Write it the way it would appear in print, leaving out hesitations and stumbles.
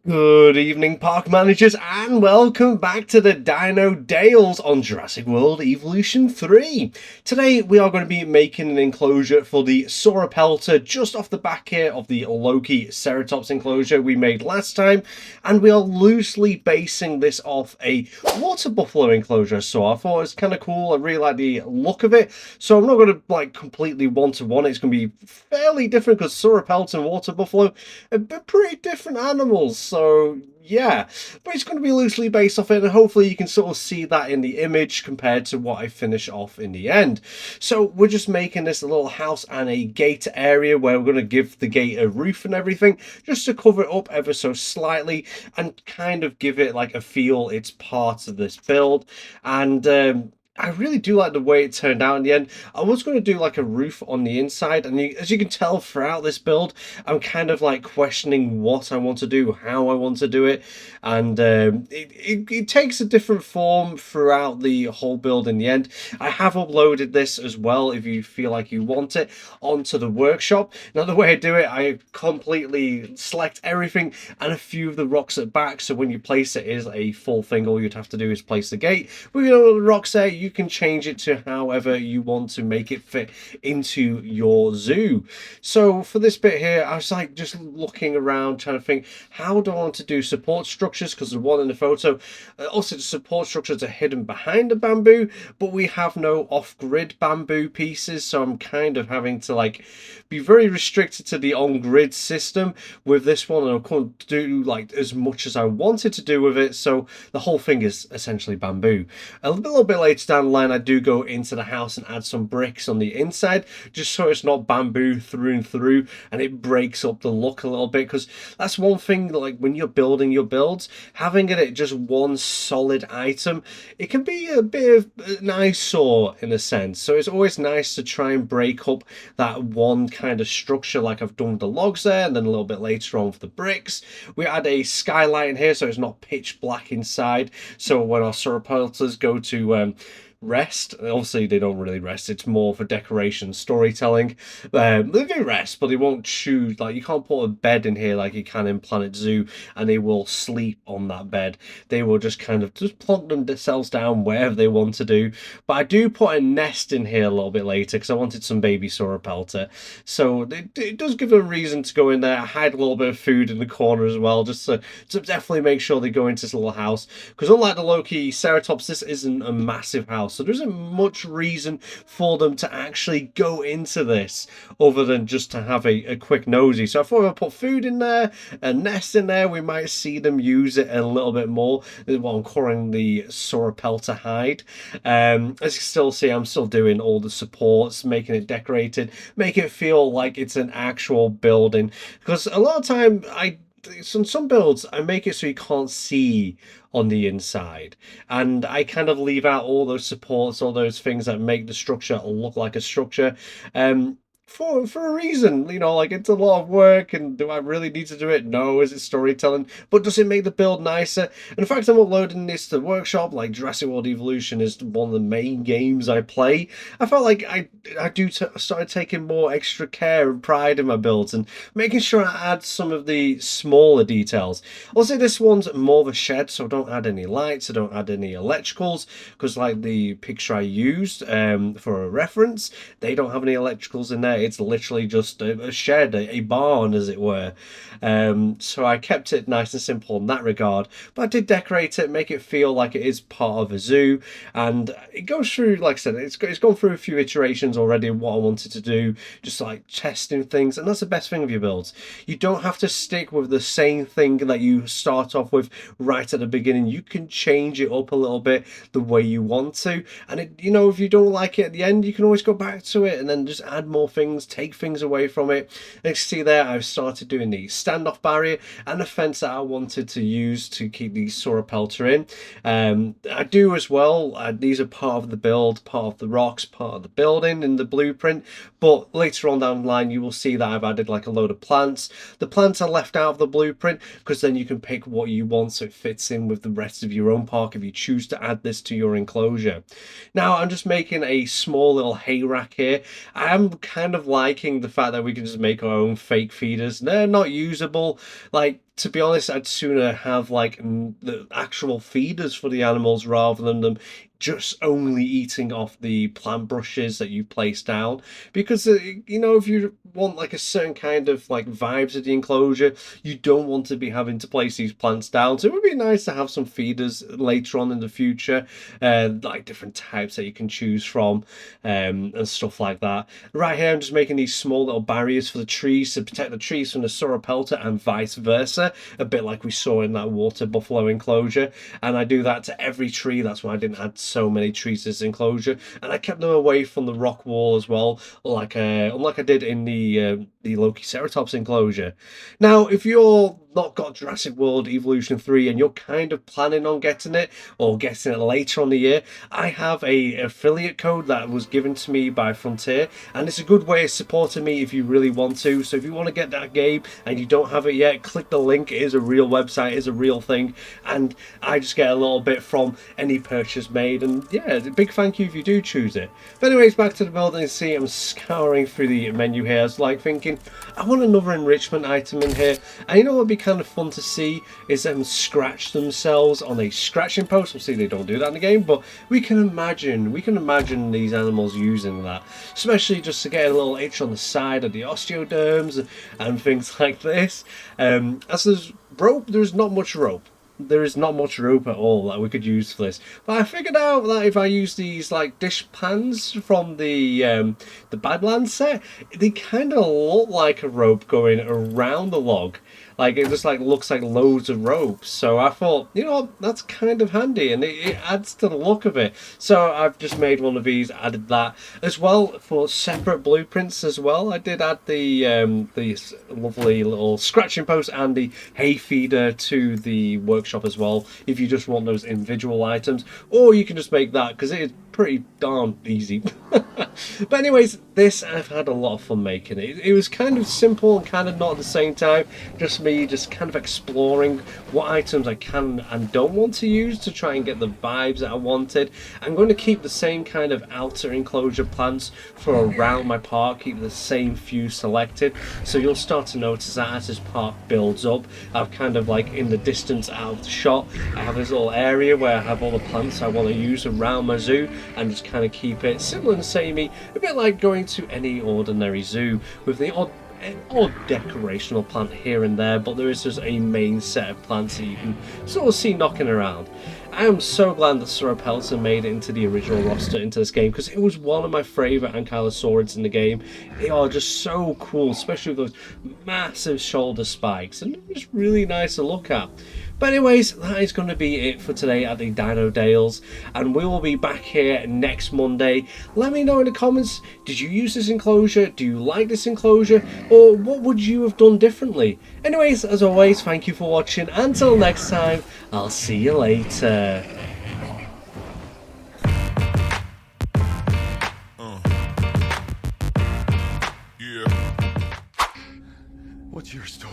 Good evening, park managers, and welcome back to the Dino Dales on Jurassic World Evolution 3. Today, we are going to be making an enclosure for the Sauropelta just off the back here of the Loki Ceratops enclosure we made last time, and we are loosely basing this off a water buffalo enclosure. So I thought it was kind of cool. I really like the look of it. So I'm not going to completely one-to-one. It's going to be fairly different because Sauropelta and water buffalo are pretty different animals. So yeah, but it's going to be loosely based off it, and hopefully you can sort of see that in the image compared to what I finish off in the end. So we're just making this a little house and a gate area where we're going to give the gate a roof and everything, just to cover it up ever so slightly and kind of give it like a feel it's part of this build. And I really do like the way it turned out in the end. I was going to do like a roof on the inside, and as you can tell throughout this build, I'm kind of like questioning what I want to do, how I want to do it, and it takes a different form throughout the whole build in the end. I have uploaded this as well if you feel like you want it onto the workshop. Now the way I do it, I completely select everything and a few of the rocks at back, so when you place it is a full thing. All you'd have to do is place the gate. With the rocks there, you can change it to however you want to make it fit into your zoo. So for this bit here, I was like just looking around trying to think, how do I want to do support structures, because the one in the photo, also the support structures are hidden behind the bamboo, but we have no off-grid bamboo pieces, so I'm kind of having to like be very restricted to the on-grid system with this one, and I couldn't do like as much as I wanted to do with it, so the whole thing is essentially bamboo. A little bit later down the line, I do go into the house and add some bricks on the inside, just so it's not bamboo through and through, and it breaks up the look a little bit, because that's one thing, like when you're building your builds, having it just one solid item, it can be a bit of an eyesore in a sense. So it's always nice to try and break up that one kind of structure, like I've done with the logs there, and then a little bit later on with the bricks. We add a skylight in here so it's not pitch black inside, so when our sauropeltas go to rest, obviously they don't really rest, it's more for decoration, storytelling. They do rest, but they won't choose, like you can't put a bed in here like you can in Planet Zoo and they will sleep on that bed. They will just kind of just plonk themselves down wherever they want to do. But I do put a nest in here a little bit later because I wanted some baby Sauropelta, so it does give them a reason to go in there. I hide a little bit of food in the corner as well, just to definitely make sure they go into this little house, because unlike the Loki Ceratops, this isn't a massive house, so there isn't much reason for them to actually go into this other than just to have a quick nosy. So I thought if I put food in there, a nest in there, we might see them use it a little bit more. Well, I'm calling the Sauropelta hide. As you can still see, I'm still doing all the supports, making it decorated, make it feel like it's an actual building, because a lot of time some builds I make it so you can't see on the inside, and I kind of leave out all those supports, all those things that make the structure look like a structure. For a reason, like it's a lot of work, and do I really need to do it? No. Is it storytelling? But does it make the build nicer? And in fact, I'm uploading this to the workshop. Like Jurassic World Evolution is one of the main games I play. I felt like I started taking more extra care and pride in my builds and making sure I add some of the smaller details. Also, this one's more of a shed, so I don't add any lights, I don't add any electricals, because like the picture I used for a reference, they don't have any electricals in there. It's literally just a shed, a barn, as it were. So I kept it nice and simple in that regard, but I did decorate it, make it feel like it is part of a zoo, and it goes through, like I said, it's gone through a few iterations already of what I wanted to do, just like testing things, and that's the best thing of your builds. You don't have to stick with the same thing that you start off with right at the beginning. You can change it up a little bit the way you want to, and if you don't like it at the end, you can always go back to it and then just add more things, take things away from it. And you see there, I've started doing the standoff barrier and the fence that I wanted to use to keep the Sauropelta in. I do as well, these are part of the build, part of the rocks, part of the building in the blueprint, but later on down the line you will see that I've added like a load of plants. The plants are left out of the blueprint because then you can pick what you want so it fits in with the rest of your own park if you choose to add this to your enclosure. Now I'm just making a small little hay rack here. I am kind of liking the fact that we can just make our own fake feeders. They're not usable. Like, to be honest, I'd sooner have like the actual feeders for the animals rather than them just only eating off the plant brushes that you place down, because you know, if you want like a certain kind of like vibes of the enclosure, you don't want to be having to place these plants down. So it would be nice to have some feeders later on in the future, like different types that you can choose from, and stuff like that. Right here I'm just making these small little barriers for the trees to protect the trees from the Sauropelta and vice versa, a bit like we saw in that water buffalo enclosure. And I do that to every tree. That's why I didn't add so many trees to this enclosure, and I kept them away from the rock wall as well, like unlike I did in the Lokiceratops enclosure. Now, if you're not got Jurassic World Evolution 3 and you're kind of planning on getting it or getting it later on the year, I have a affiliate code that was given to me by Frontier, and it's a good way of supporting me if you really want to. So if you want to get that game and you don't have it yet, click the link. It is a real website, it is a real thing, and I just get a little bit from any purchase made. And yeah, a big thank you if you do choose it. But anyways, back to the building. See, I'm scouring through the menu here. I was like thinking, I want another enrichment item in here, and you know what would be kind of fun to see is them scratch themselves on a scratching post. We'll see, they don't do that in the game, but we can imagine these animals using that, especially just to get a little itch on the side of the osteoderms and things like this. As there's rope, there's not much rope. There is not much rope at all that we could use for this, but I figured out that if I use these like dish pans from the Badlands set, they kind of look like a rope going around the log. Like, it just like looks like loads of ropes. So I thought, you know, that's kind of handy, and it adds to the look of it. So I've just made one of these, added that as well for separate blueprints as well. I did add the lovely little scratching post and the hay feeder to the workshop as well, if you just want those individual items, or you can just make that because it is pretty darn easy. But anyways, this, I've had a lot of fun making it. It was kind of simple and kind of not at the same time. Just me just kind of exploring what items I can and don't want to use to try and get the vibes that I wanted. I'm going to keep the same kind of outer enclosure plants for around my park, keep the same few selected. So you'll start to notice that as this park builds up, I've kind of like in the distance out of the shot, I have this little area where I have all the plants I want to use around my zoo, and just kind of keep it simple and samey, a bit like going to any ordinary zoo with the odd decorational plant here and there, but there is just a main set of plants that you can sort of see knocking around. I am so glad that Sauropelta made it into the original roster into this game, because it was one of my favourite ankylosaurids in the game. They are just so cool, especially with those massive shoulder spikes, and they're just really nice to look at. But anyways, that is going to be it for today at the Dino Dales, and we will be back here next Monday. Let me know in the comments, did you use this enclosure? Do you like this enclosure? Or what would you have done differently? Anyways, as always, thank you for watching. Until next time, I'll see you later. What's your story?